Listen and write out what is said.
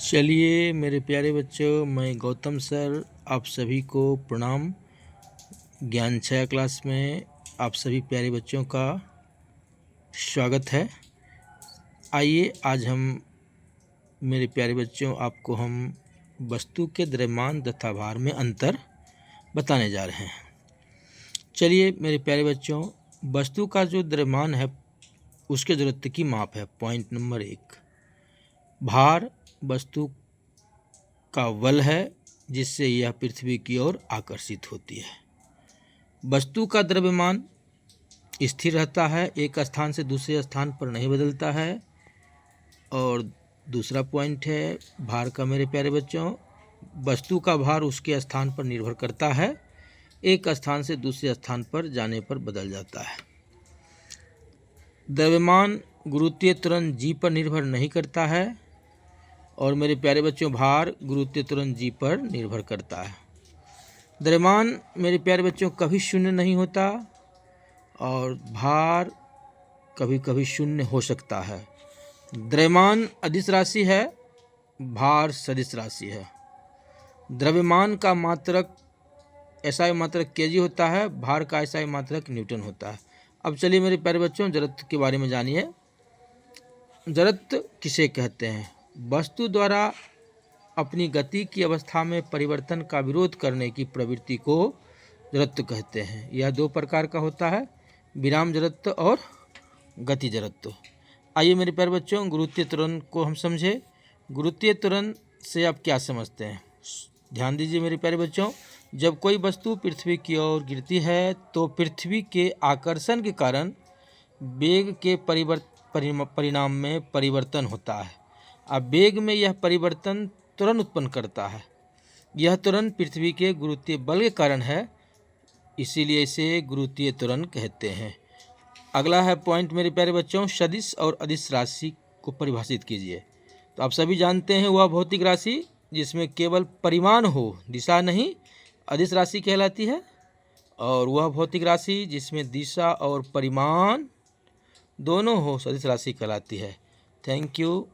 चलिए मेरे प्यारे बच्चों, मैं गौतम सर आप सभी को प्रणाम। ज्ञान छाया क्लास में आप सभी प्यारे बच्चों का स्वागत है। आइए आज हम मेरे प्यारे बच्चों आपको हम वस्तु के द्रव्यमान तथा भार में अंतर बताने जा रहे हैं। चलिए मेरे प्यारे बच्चों, वस्तु का जो द्रव्यमान है उसके जरूरत की माप है। पॉइंट नंबर 1, भार वस्तु का बल है जिससे यह पृथ्वी की ओर आकर्षित होती है। वस्तु का द्रव्यमान स्थिर रहता है, एक स्थान से दूसरे स्थान पर नहीं बदलता है। और दूसरा पॉइंट है भार का। मेरे प्यारे बच्चों, वस्तु का भार उसके स्थान पर निर्भर करता है, एक स्थान से दूसरे स्थान पर जाने पर बदल जाता है। द्रव्यमान गुरुत्वीय त्वरण जी पर निर्भर नहीं करता है और मेरे प्यारे बच्चों भार गुरुत्वीय त्वरण जी पर निर्भर करता है। द्रव्यमान मेरे प्यारे बच्चों कभी शून्य नहीं होता और भार कभी कभी शून्य हो सकता है। द्रव्यमान अदिश राशि है, भार सदिश राशि है। द्रव्यमान का मात्रक एसआई मात्रक केजी होता है, भार का एसआई मात्रक न्यूटन होता है। अब चलिए मेरे प्यारे बच्चों जड़त्व के बारे में जानिए। जड़त्व किसे कहते हैं? वस्तु द्वारा अपनी गति की अवस्था में परिवर्तन का विरोध करने की प्रवृत्ति को जड़त्व कहते हैं। यह दो प्रकार का होता है, विराम जड़त्व और गति जड़त्व। आइए मेरे प्यारे बच्चों गुरुत्वीय त्वरण को हम समझे। गुरुत्वीय त्वरण से आप क्या समझते हैं? ध्यान दीजिए मेरे प्यारे बच्चों, जब कोई वस्तु पृथ्वी की ओर गिरती है तो पृथ्वी के आकर्षण के कारण वेग के परिणाम में परिवर्तन होता है। अब वेग में यह परिवर्तन त्वरण उत्पन्न करता है। यह त्वरण पृथ्वी के गुरुत्वीय बल के कारण है, इसीलिए इसे गुरुत्वीय त्वरण कहते हैं। अगला है पॉइंट मेरे प्यारे बच्चों, सदिश और अदिश राशि को परिभाषित कीजिए। तो आप सभी जानते हैं वह भौतिक राशि जिसमें केवल परिमाण हो, दिशा नहीं, अदिश राशि कहलाती है। और वह भौतिक राशि जिसमें दिशा और परिमाण दोनों हो, सदिश राशि कहलाती है। Thank you.